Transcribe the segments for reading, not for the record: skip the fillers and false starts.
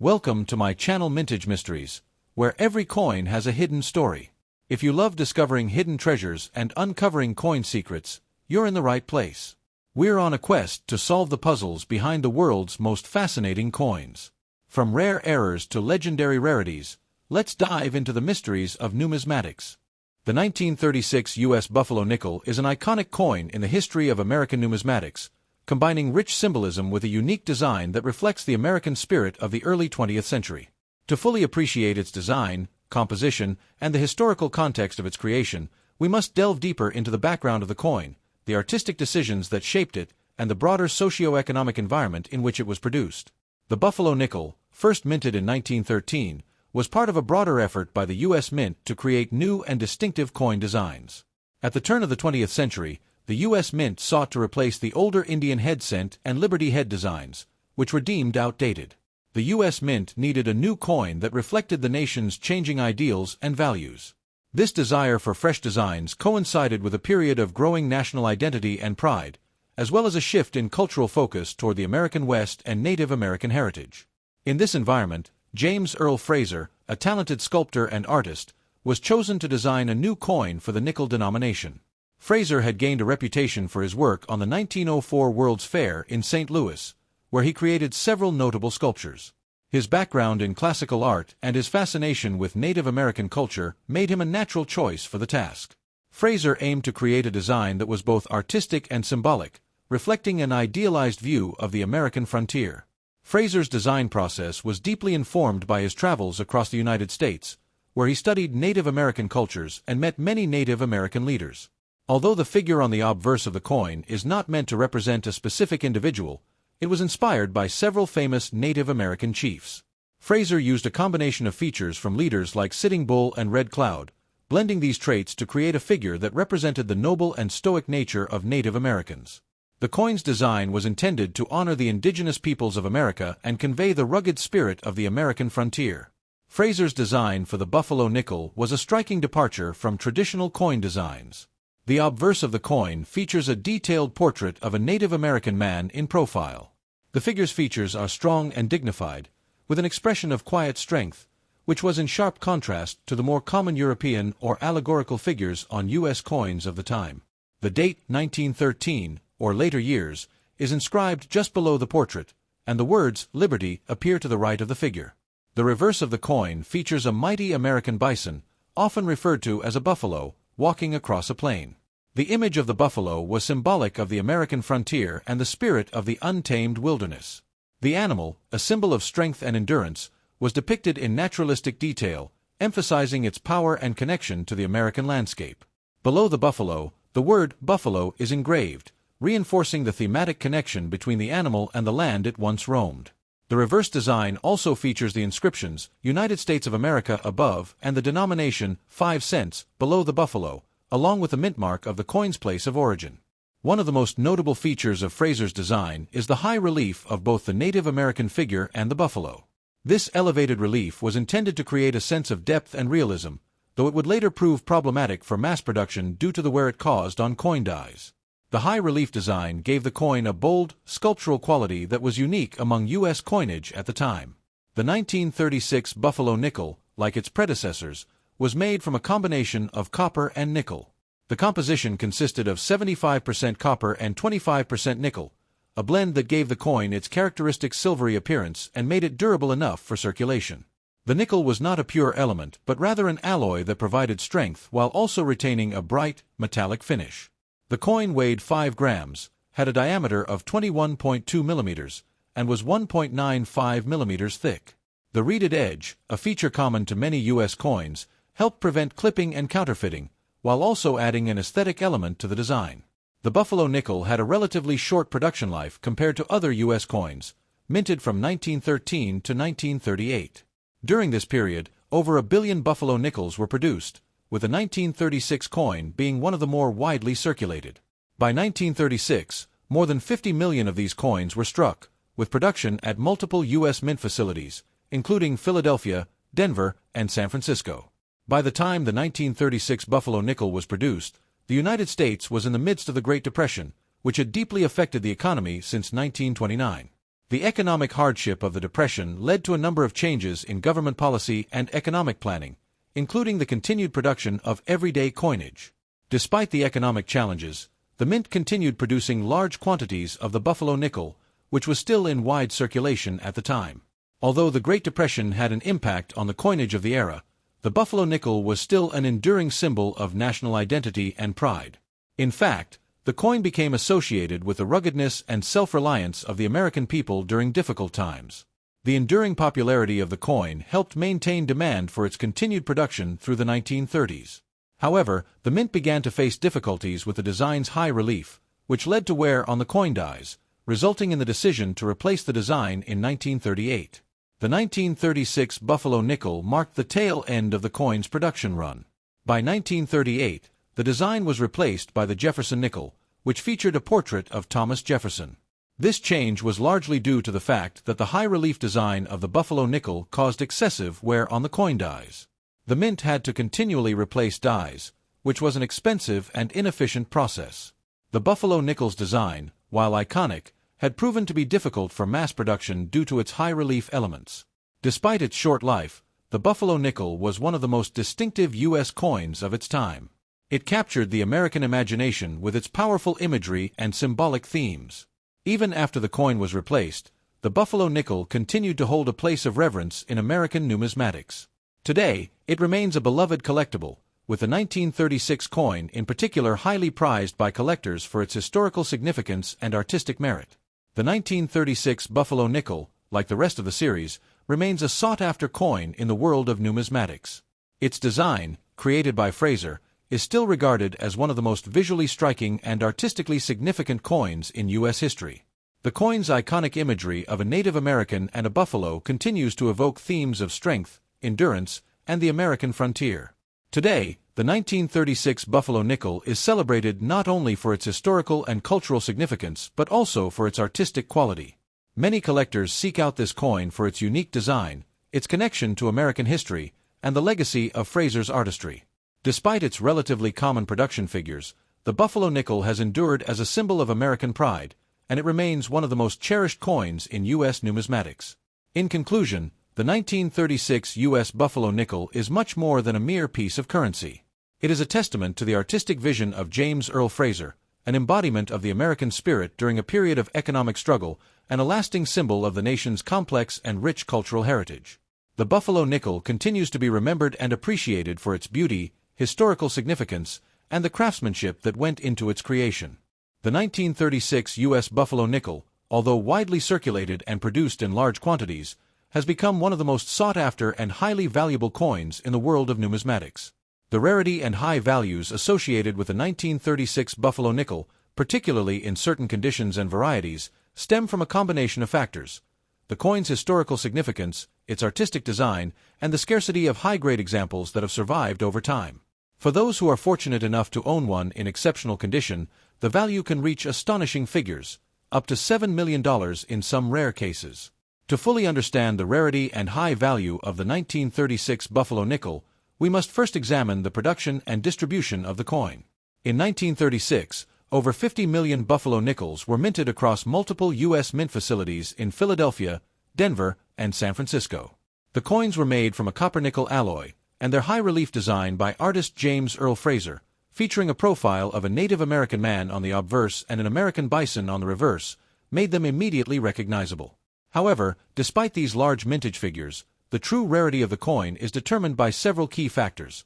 Welcome to my channel Mintage Mysteries, where every coin has a hidden story. If you love discovering hidden treasures and uncovering coin secrets, you're in the right place. We're on a quest to solve the puzzles behind the world's most fascinating coins. From rare errors to legendary rarities, let's dive into the mysteries of numismatics. The 1936 U.S. Buffalo nickel is an iconic coin in the history of American numismatics, combining rich symbolism with a unique design that reflects the American spirit of the early 20th century. To fully appreciate its design, composition, and the historical context of its creation, we must delve deeper into the background of the coin, the artistic decisions that shaped it, and the broader socio-economic environment in which it was produced. The Buffalo nickel, first minted in 1913, was part of a broader effort by the U.S. Mint to create new and distinctive coin designs. At the turn of the 20th century, the U.S. Mint sought to replace the older Indian head cent and Liberty head designs, which were deemed outdated. The U.S. Mint needed a new coin that reflected the nation's changing ideals and values. This desire for fresh designs coincided with a period of growing national identity and pride, as well as a shift in cultural focus toward the American West and Native American heritage. In this environment, James Earl Fraser, a talented sculptor and artist, was chosen to design a new coin for the nickel denomination. Fraser had gained a reputation for his work on the 1904 World's Fair in St. Louis, where he created several notable sculptures. His background in classical art and his fascination with Native American culture made him a natural choice for the task. Fraser aimed to create a design that was both artistic and symbolic, reflecting an idealized view of the American frontier. Fraser's design process was deeply informed by his travels across the United States, where he studied Native American cultures and met many Native American leaders. Although the figure on the obverse of the coin is not meant to represent a specific individual, it was inspired by several famous Native American chiefs. Fraser used a combination of features from leaders like Sitting Bull and Red Cloud, blending these traits to create a figure that represented the noble and stoic nature of Native Americans. The coin's design was intended to honor the indigenous peoples of America and convey the rugged spirit of the American frontier. Fraser's design for the Buffalo nickel was a striking departure from traditional coin designs. The obverse of the coin features a detailed portrait of a Native American man in profile. The figure's features are strong and dignified, with an expression of quiet strength, which was in sharp contrast to the more common European or allegorical figures on U.S. coins of the time. The date 1913, or later years, is inscribed just below the portrait, and the words Liberty appear to the right of the figure. The reverse of the coin features a mighty American bison, often referred to as a buffalo, walking across a plain. The image of the buffalo was symbolic of the American frontier and the spirit of the untamed wilderness. The animal, a symbol of strength and endurance, was depicted in naturalistic detail, emphasizing its power and connection to the American landscape. Below the buffalo, the word buffalo is engraved, reinforcing the thematic connection between the animal and the land it once roamed. The reverse design also features the inscriptions, United States of America above and the denomination, 5 cents, below the buffalo, along with the mint mark of the coin's place of origin. One of the most notable features of Fraser's design is the high relief of both the Native American figure and the buffalo. This elevated relief was intended to create a sense of depth and realism, though it would later prove problematic for mass production due to the wear it caused on coin dies. The high relief design gave the coin a bold, sculptural quality that was unique among U.S. coinage at the time. The 1936 Buffalo nickel, like its predecessors, was made from a combination of copper and nickel. The composition consisted of 75% copper and 25% nickel, a blend that gave the coin its characteristic silvery appearance and made it durable enough for circulation. The nickel was not a pure element, but rather an alloy that provided strength while also retaining a bright, metallic finish. The coin weighed 5 grams, had a diameter of 21.2 millimeters, and was 1.95 millimeters thick. The reeded edge, a feature common to many U.S. coins, helped prevent clipping and counterfeiting, while also adding an aesthetic element to the design. The Buffalo nickel had a relatively short production life compared to other U.S. coins, minted from 1913 to 1938. During this period, over 1 billion Buffalo nickels were produced, with the 1936 coin being one of the more widely circulated. By 1936, more than 50 million of these coins were struck, with production at multiple U.S. mint facilities, including Philadelphia, Denver, and San Francisco. By the time the 1936 Buffalo nickel was produced, the United States was in the midst of the Great Depression, which had deeply affected the economy since 1929. The economic hardship of the Depression led to a number of changes in government policy and economic planning, including the continued production of everyday coinage. Despite the economic challenges, the mint continued producing large quantities of the buffalo nickel, which was still in wide circulation at the time. Although the Great Depression had an impact on the coinage of the era, the buffalo nickel was still an enduring symbol of national identity and pride. In fact, the coin became associated with the ruggedness and self-reliance of the American people during difficult times. The enduring popularity of the coin helped maintain demand for its continued production through the 1930s. However, the mint began to face difficulties with the design's high relief, which led to wear on the coin dies, resulting in the decision to replace the design in 1938. The 1936 buffalo nickel marked the tail end of the coin's production run. By 1938, the design was replaced by the Jefferson nickel, which featured a portrait of Thomas Jefferson. This change was largely due to the fact that the high-relief design of the buffalo nickel caused excessive wear on the coin dies. The mint had to continually replace dies, which was an expensive and inefficient process. The buffalo nickel's design, while iconic, had proven to be difficult for mass production due to its high-relief elements. Despite its short life, the buffalo nickel was one of the most distinctive U.S. coins of its time. It captured the American imagination with its powerful imagery and symbolic themes. Even after the coin was replaced, the buffalo nickel continued to hold a place of reverence in American numismatics. Today, it remains a beloved collectible, with the 1936 coin in particular highly prized by collectors for its historical significance and artistic merit. The 1936 buffalo nickel, like the rest of the series, remains a sought-after coin in the world of numismatics. Its design, created by Fraser, is still regarded as one of the most visually striking and artistically significant coins in U.S. history. The coin's iconic imagery of a Native American and a buffalo continues to evoke themes of strength, endurance, and the American frontier. Today, the 1936 buffalo nickel is celebrated not only for its historical and cultural significance but also for its artistic quality. Many collectors seek out this coin for its unique design, its connection to American history, and the legacy of Fraser's artistry. Despite its relatively common production figures, the buffalo nickel has endured as a symbol of American pride, and it remains one of the most cherished coins in U.S. numismatics. In conclusion, the 1936 U.S. buffalo nickel is much more than a mere piece of currency. It is a testament to the artistic vision of James Earl Fraser, an embodiment of the American spirit during a period of economic struggle, and a lasting symbol of the nation's complex and rich cultural heritage. The buffalo nickel continues to be remembered and appreciated for its beauty, historical significance, and the craftsmanship that went into its creation. The 1936 U.S. buffalo nickel, although widely circulated and produced in large quantities, has become one of the most sought-after and highly valuable coins in the world of numismatics. The rarity and high values associated with the 1936 buffalo nickel, particularly in certain conditions and varieties, stem from a combination of factors: the coin's historical significance, its artistic design, and the scarcity of high-grade examples that have survived over time. For those who are fortunate enough to own one in exceptional condition, the value can reach astonishing figures, up to $7 million in some rare cases. To fully understand the rarity and high value of the 1936 buffalo nickel, we must first examine the production and distribution of the coin. In 1936, over 50 million buffalo nickels were minted across multiple U.S. mint facilities in Philadelphia, Denver, and San Francisco. The coins were made from a copper-nickel alloy, and their high-relief design by artist James Earl Fraser, featuring a profile of a Native American man on the obverse and an American bison on the reverse, made them immediately recognizable. However, despite these large mintage figures, the true rarity of the coin is determined by several key factors: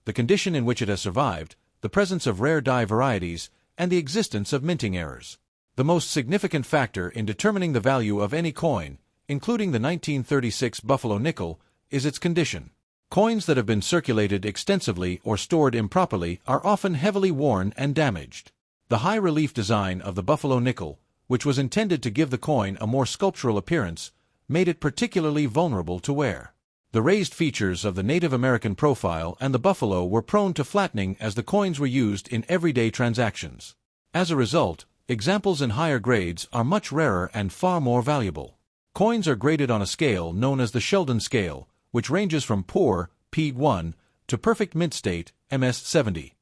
the condition in which it has survived, the presence of rare die varieties, and the existence of minting errors. The most significant factor in determining the value of any coin, including the 1936 buffalo nickel, is its condition. Coins that have been circulated extensively or stored improperly are often heavily worn and damaged. The high-relief design of the buffalo nickel, which was intended to give the coin a more sculptural appearance, made it particularly vulnerable to wear. The raised features of the Native American profile and the buffalo were prone to flattening as the coins were used in everyday transactions. As a result, examples in higher grades are much rarer and far more valuable. Coins are graded on a scale known as the Sheldon scale, which ranges from poor, P1, to perfect mint state, MS70.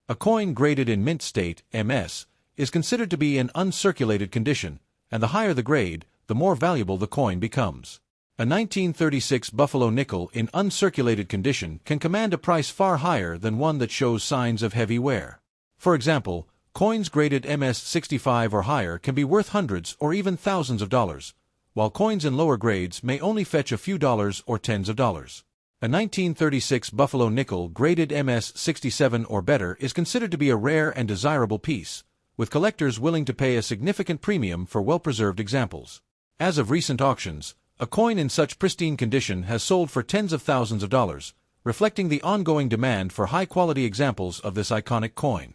A coin graded in mint state, MS, is considered to be in uncirculated condition, and the higher the grade, the more valuable the coin becomes. A 1936 Buffalo nickel in uncirculated condition can command a price far higher than one that shows signs of heavy wear. For example, coins graded MS-65 or higher can be worth hundreds or even thousands of dollars, while coins in lower grades may only fetch a few dollars or tens of dollars. A 1936 Buffalo nickel graded MS-67 or better is considered to be a rare and desirable piece, with collectors willing to pay a significant premium for well-preserved examples. As of recent auctions, a coin in such pristine condition has sold for tens of thousands of dollars, reflecting the ongoing demand for high-quality examples of this iconic coin.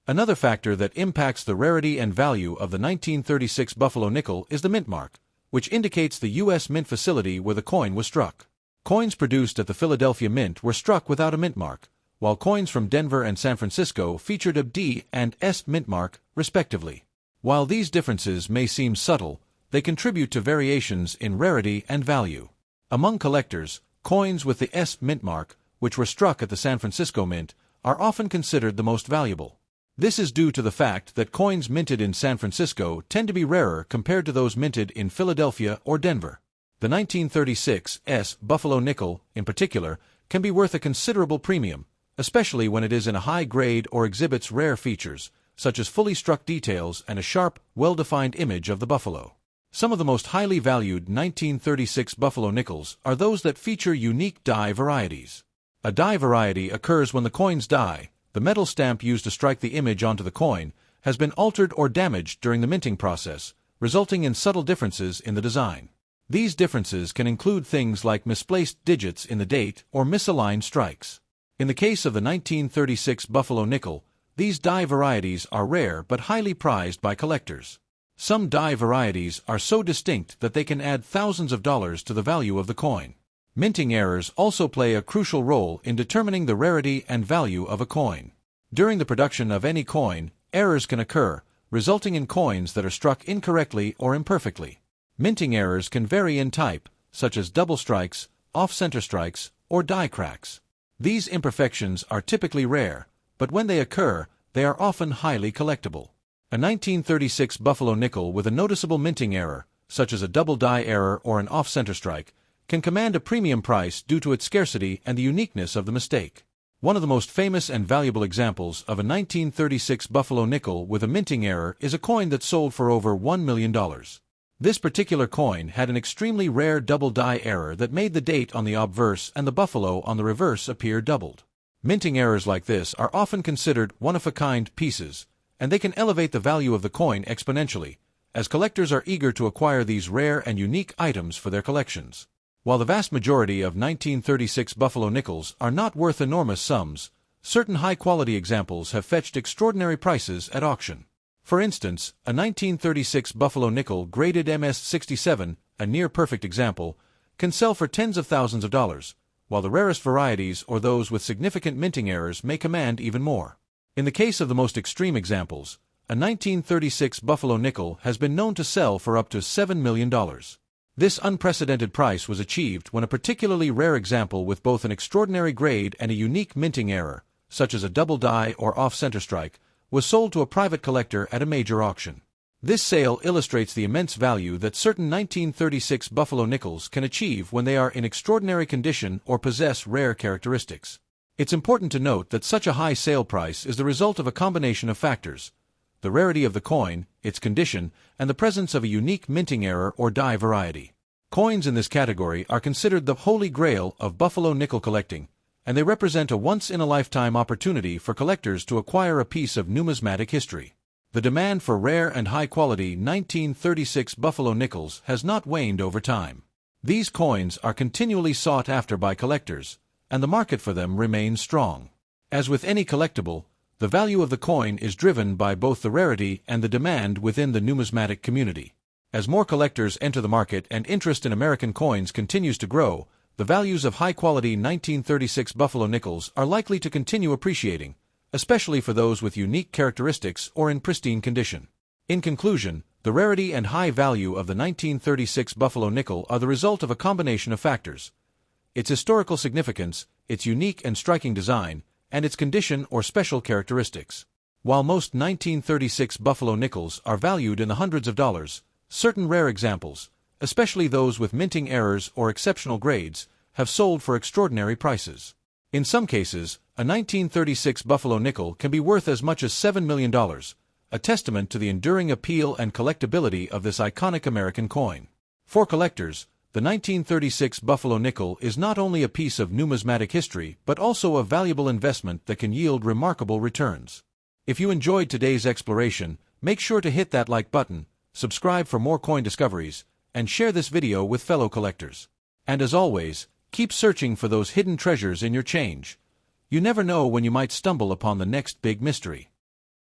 Another factor that impacts the rarity and value of the 1936 Buffalo nickel is the mint mark, which indicates the U.S. mint facility where the coin was struck. Coins produced at the Philadelphia Mint were struck without a mint mark, while coins from Denver and San Francisco featured a D and S mint mark, respectively. While these differences may seem subtle, they contribute to variations in rarity and value. Among collectors, coins with the S mint mark, which were struck at the San Francisco Mint, are often considered the most valuable. This is due to the fact that coins minted in San Francisco tend to be rarer compared to those minted in Philadelphia or Denver. The 1936 S Buffalo nickel, in particular, can be worth a considerable premium, especially when it is in a high grade or exhibits rare features, such as fully struck details and a sharp, well-defined image of the buffalo. Some of the most highly valued 1936 Buffalo nickels are those that feature unique die varieties. A die variety occurs when the coin's die, the metal stamp used to strike the image onto the coin, has been altered or damaged during the minting process, resulting in subtle differences in the design. These differences can include things like misplaced digits in the date or misaligned strikes. In the case of the 1936 Buffalo nickel, these die varieties are rare but highly prized by collectors. Some die varieties are so distinct that they can add thousands of dollars to the value of the coin. Minting errors also play a crucial role in determining the rarity and value of a coin. During the production of any coin, errors can occur, resulting in coins that are struck incorrectly or imperfectly. Minting errors can vary in type, such as double strikes, off-center strikes, or die cracks. These imperfections are typically rare, but when they occur, they are often highly collectible. A 1936 Buffalo nickel with a noticeable minting error, such as a double die error or an off-center strike, can command a premium price due to its scarcity and the uniqueness of the mistake. One of the most famous and valuable examples of a 1936 Buffalo nickel with a minting error is a coin that sold for over $1 million. This particular coin had an extremely rare double die error that made the date on the obverse and the buffalo on the reverse appear doubled. Minting errors like this are often considered one-of-a-kind pieces, and they can elevate the value of the coin exponentially, as collectors are eager to acquire these rare and unique items for their collections. While the vast majority of 1936 Buffalo nickels are not worth enormous sums, certain high-quality examples have fetched extraordinary prices at auction. For instance, a 1936 Buffalo nickel graded MS-67, a near-perfect example, can sell for tens of thousands of dollars, while the rarest varieties or those with significant minting errors may command even more. In the case of the most extreme examples, a 1936 Buffalo nickel has been known to sell for up to $7 million. This unprecedented price was achieved when a particularly rare example with both an extraordinary grade and a unique minting error, such as a double die or off-center strike, was sold to a private collector at a major auction. This sale illustrates the immense value that certain 1936 Buffalo nickels can achieve when they are in extraordinary condition or possess rare characteristics. It's important to note that such a high sale price is the result of a combination of factors: the rarity of the coin, its condition, and the presence of a unique minting error or die variety. Coins in this category are considered the holy grail of Buffalo nickel collecting, and they represent a once-in-a-lifetime opportunity for collectors to acquire a piece of numismatic history. The demand for rare and high-quality 1936 Buffalo nickels has not waned over time. These coins are continually sought after by collectors, and the market for them remains strong. As with any collectible, the value of the coin is driven by both the rarity and the demand within the numismatic community. As more collectors enter the market and interest in American coins continues to grow, the values of high-quality 1936 Buffalo nickels are likely to continue appreciating, especially for those with unique characteristics or in pristine condition. In conclusion, the rarity and high value of the 1936 Buffalo nickel are the result of a combination of factors: its historical significance, its unique and striking design, and its condition or special characteristics. While most 1936 Buffalo nickels are valued in the hundreds of dollars, certain rare examples, especially those with minting errors or exceptional grades, have sold for extraordinary prices. In some cases, a 1936 Buffalo nickel can be worth as much as $7 million, a testament to the enduring appeal and collectability of this iconic American coin. For collectors, the 1936 Buffalo nickel is not only a piece of numismatic history but also a valuable investment that can yield remarkable returns. If you enjoyed today's exploration, make sure to hit that like button, subscribe for more coin discoveries, and share this video with fellow collectors. And as always, keep searching for those hidden treasures in your change. You never know when you might stumble upon the next big mystery.